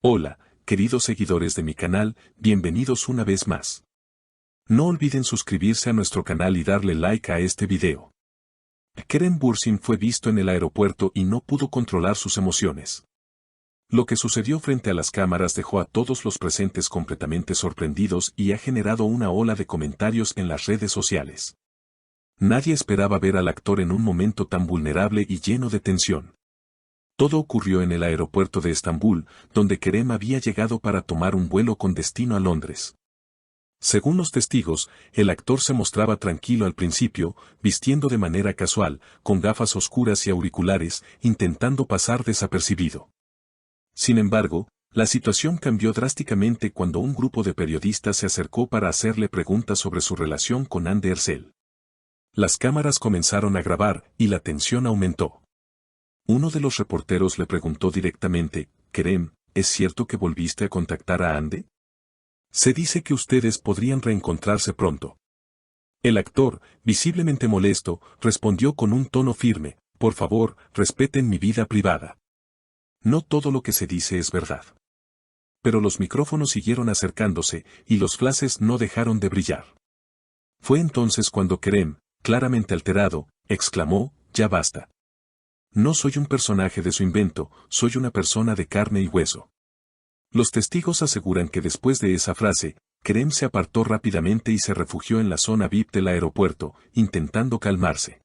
Hola, queridos seguidores de mi canal, bienvenidos una vez más. No olviden suscribirse a nuestro canal y darle like a este video. Kerem Bürsin fue visto en el aeropuerto y no pudo controlar sus emociones. Lo que sucedió frente a las cámaras dejó a todos los presentes completamente sorprendidos y ha generado una ola de comentarios en las redes sociales. Nadie esperaba ver al actor en un momento tan vulnerable y lleno de tensión. Todo ocurrió en el aeropuerto de Estambul, donde Kerem había llegado para tomar un vuelo con destino a Londres. Según los testigos, el actor se mostraba tranquilo al principio, vistiendo de manera casual, con gafas oscuras y auriculares, intentando pasar desapercibido. Sin embargo, la situación cambió drásticamente cuando un grupo de periodistas se acercó para hacerle preguntas sobre su relación con Hande Erçel. Las cámaras comenzaron a grabar y la tensión aumentó. Uno de los reporteros le preguntó directamente, Kerem, ¿es cierto que volviste a contactar a Hande? Se dice que ustedes podrían reencontrarse pronto. El actor, visiblemente molesto, respondió con un tono firme, por favor, respeten mi vida privada. No todo lo que se dice es verdad. Pero los micrófonos siguieron acercándose y los flashes no dejaron de brillar. Fue entonces cuando Kerem, claramente alterado, exclamó, ya basta. No soy un personaje de su invento, soy una persona de carne y hueso. Los testigos aseguran que después de esa frase, Kerem se apartó rápidamente y se refugió en la zona VIP del aeropuerto, intentando calmarse.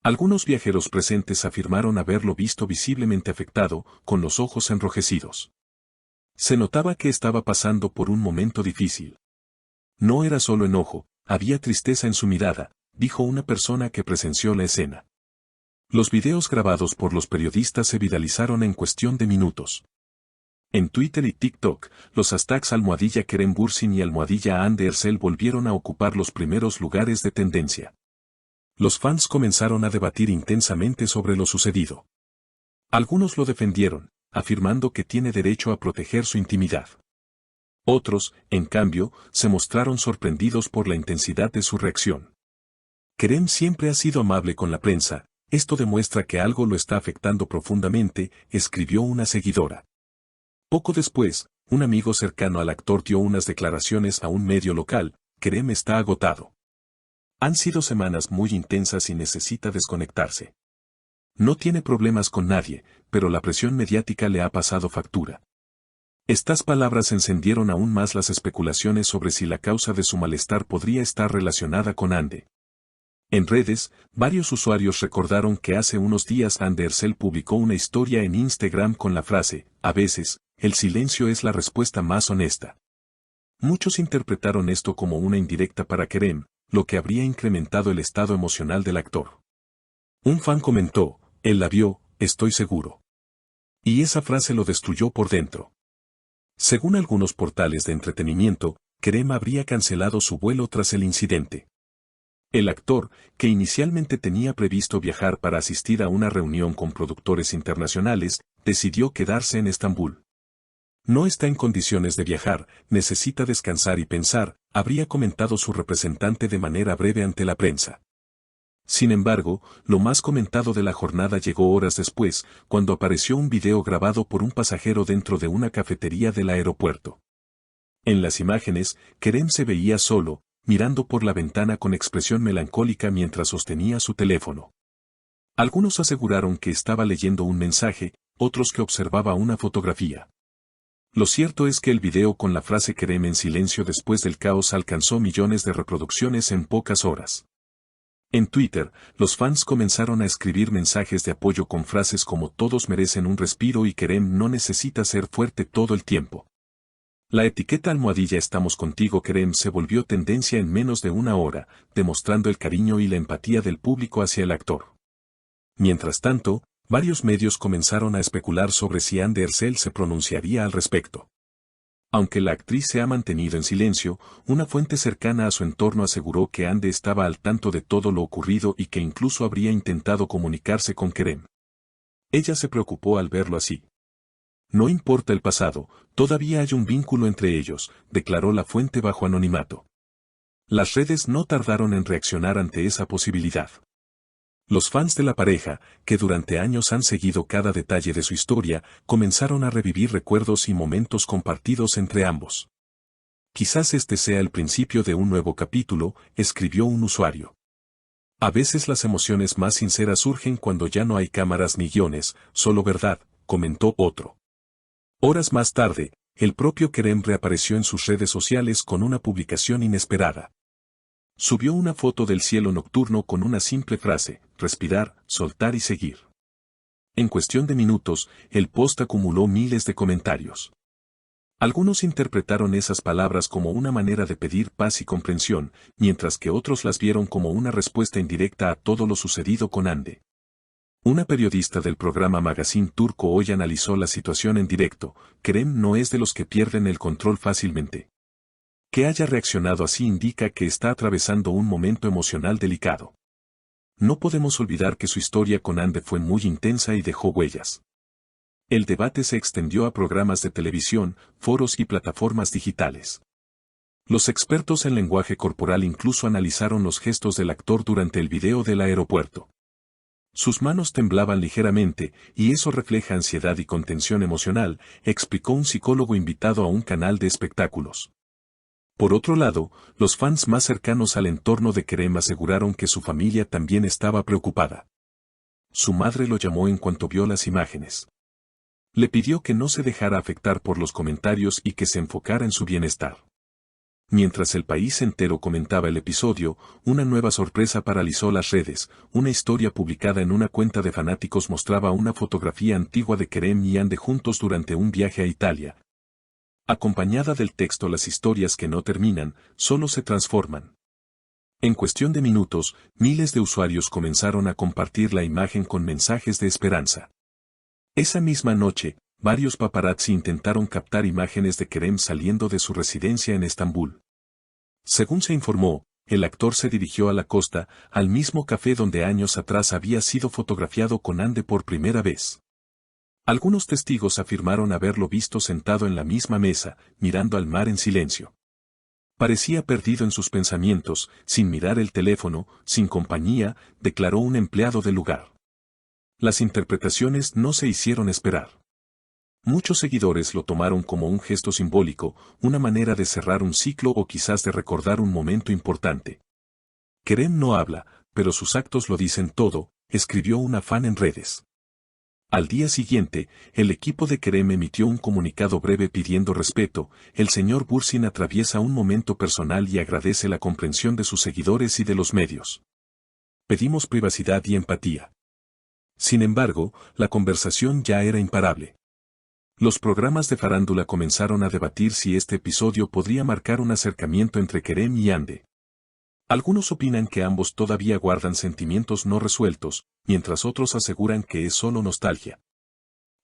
Algunos viajeros presentes afirmaron haberlo visto visiblemente afectado, con los ojos enrojecidos. Se notaba que estaba pasando por un momento difícil. No era solo enojo, había tristeza en su mirada, dijo una persona que presenció la escena. Los videos grabados por los periodistas se viralizaron en cuestión de minutos. En Twitter y TikTok, los hashtags #Kerem Bürsin y #Hande Erçel volvieron a ocupar los primeros lugares de tendencia. Los fans comenzaron a debatir intensamente sobre lo sucedido. Algunos lo defendieron, afirmando que tiene derecho a proteger su intimidad. Otros, en cambio, se mostraron sorprendidos por la intensidad de su reacción. Kerem siempre ha sido amable con la prensa. Esto demuestra que algo lo está afectando profundamente, escribió una seguidora. Poco después, un amigo cercano al actor dio unas declaraciones a un medio local, Kerem está agotado. Han sido semanas muy intensas y necesita desconectarse. No tiene problemas con nadie, pero la presión mediática le ha pasado factura. Estas palabras encendieron aún más las especulaciones sobre si la causa de su malestar podría estar relacionada con Hande. En redes, varios usuarios recordaron que hace unos días Hande Erçel publicó una historia en Instagram con la frase, a veces, el silencio es la respuesta más honesta. Muchos interpretaron esto como una indirecta para Kerem, lo que habría incrementado el estado emocional del actor. Un fan comentó, él la vio, estoy seguro. Y esa frase lo destruyó por dentro. Según algunos portales de entretenimiento, Kerem habría cancelado su vuelo tras el incidente. El actor, que inicialmente tenía previsto viajar para asistir a una reunión con productores internacionales, decidió quedarse en Estambul. No está en condiciones de viajar, necesita descansar y pensar, habría comentado su representante de manera breve ante la prensa. Sin embargo, lo más comentado de la jornada llegó horas después, cuando apareció un video grabado por un pasajero dentro de una cafetería del aeropuerto. En las imágenes, Kerem se veía solo, mirando por la ventana con expresión melancólica mientras sostenía su teléfono. Algunos aseguraron que estaba leyendo un mensaje, otros que observaba una fotografía. Lo cierto es que el video con la frase Kerem en silencio después del caos alcanzó millones de reproducciones en pocas horas. En Twitter, los fans comenzaron a escribir mensajes de apoyo con frases como todos merecen un respiro y Kerem no necesita ser fuerte todo el tiempo. La etiqueta #Estamos contigo Kerem se volvió tendencia en menos de una hora, demostrando el cariño y la empatía del público hacia el actor. Mientras tanto, varios medios comenzaron a especular sobre si Hande Erçel se pronunciaría al respecto. Aunque la actriz se ha mantenido en silencio, una fuente cercana a su entorno aseguró que Hande estaba al tanto de todo lo ocurrido y que incluso habría intentado comunicarse con Kerem. Ella se preocupó al verlo así. No importa el pasado, todavía hay un vínculo entre ellos, declaró la fuente bajo anonimato. Las redes no tardaron en reaccionar ante esa posibilidad. Los fans de la pareja, que durante años han seguido cada detalle de su historia, comenzaron a revivir recuerdos y momentos compartidos entre ambos. Quizás este sea el principio de un nuevo capítulo, escribió un usuario. A veces las emociones más sinceras surgen cuando ya no hay cámaras ni guiones, solo verdad, comentó otro. Horas más tarde, el propio Kerem reapareció en sus redes sociales con una publicación inesperada. Subió una foto del cielo nocturno con una simple frase: respirar, soltar y seguir. En cuestión de minutos, el post acumuló miles de comentarios. Algunos interpretaron esas palabras como una manera de pedir paz y comprensión, mientras que otros las vieron como una respuesta indirecta a todo lo sucedido con Hande. Una periodista del programa Magazine turco hoy analizó la situación en directo. Kerem no es de los que pierden el control fácilmente. Que haya reaccionado así indica que está atravesando un momento emocional delicado. No podemos olvidar que su historia con Hande fue muy intensa y dejó huellas. El debate se extendió a programas de televisión, foros y plataformas digitales. Los expertos en lenguaje corporal incluso analizaron los gestos del actor durante el video del aeropuerto. Sus manos temblaban ligeramente, y eso refleja ansiedad y contención emocional, explicó un psicólogo invitado a un canal de espectáculos. Por otro lado, los fans más cercanos al entorno de Kerem aseguraron que su familia también estaba preocupada. Su madre lo llamó en cuanto vio las imágenes. Le pidió que no se dejara afectar por los comentarios y que se enfocara en su bienestar. Mientras el país entero comentaba el episodio, una nueva sorpresa paralizó las redes. Una historia publicada en una cuenta de fanáticos mostraba una fotografía antigua de Kerem y Hande juntos durante un viaje a Italia. Acompañada del texto: las historias que no terminan, solo se transforman. En cuestión de minutos, miles de usuarios comenzaron a compartir la imagen con mensajes de esperanza. Esa misma noche, varios paparazzi intentaron captar imágenes de Kerem saliendo de su residencia en Estambul. Según se informó, el actor se dirigió a la costa, al mismo café donde años atrás había sido fotografiado con Hande por primera vez. Algunos testigos afirmaron haberlo visto sentado en la misma mesa, mirando al mar en silencio. Parecía perdido en sus pensamientos, sin mirar el teléfono, sin compañía, declaró un empleado del lugar. Las interpretaciones no se hicieron esperar. Muchos seguidores lo tomaron como un gesto simbólico, una manera de cerrar un ciclo o quizás de recordar un momento importante. Kerem no habla, pero sus actos lo dicen todo, escribió una fan en redes. Al día siguiente, el equipo de Kerem emitió un comunicado breve pidiendo respeto. El señor Bürsin atraviesa un momento personal y agradece la comprensión de sus seguidores y de los medios. Pedimos privacidad y empatía. Sin embargo, la conversación ya era imparable. Los programas de farándula comenzaron a debatir si este episodio podría marcar un acercamiento entre Kerem y Hande. Algunos opinan que ambos todavía guardan sentimientos no resueltos, mientras otros aseguran que es solo nostalgia.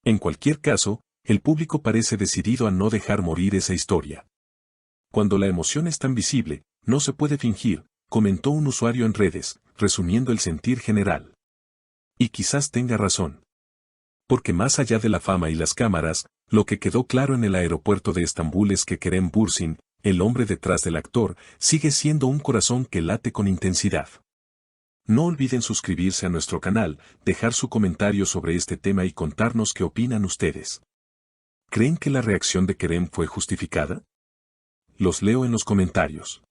En cualquier caso, el público parece decidido a no dejar morir esa historia. Cuando la emoción es tan visible, no se puede fingir, comentó un usuario en redes, resumiendo el sentir general. Y quizás tenga razón. Porque más allá de la fama y las cámaras, lo que quedó claro en el aeropuerto de Estambul es que Kerem Bürsin, el hombre detrás del actor, sigue siendo un corazón que late con intensidad. No olviden suscribirse a nuestro canal, dejar su comentario sobre este tema y contarnos qué opinan ustedes. ¿Creen que la reacción de Kerem fue justificada? Los leo en los comentarios.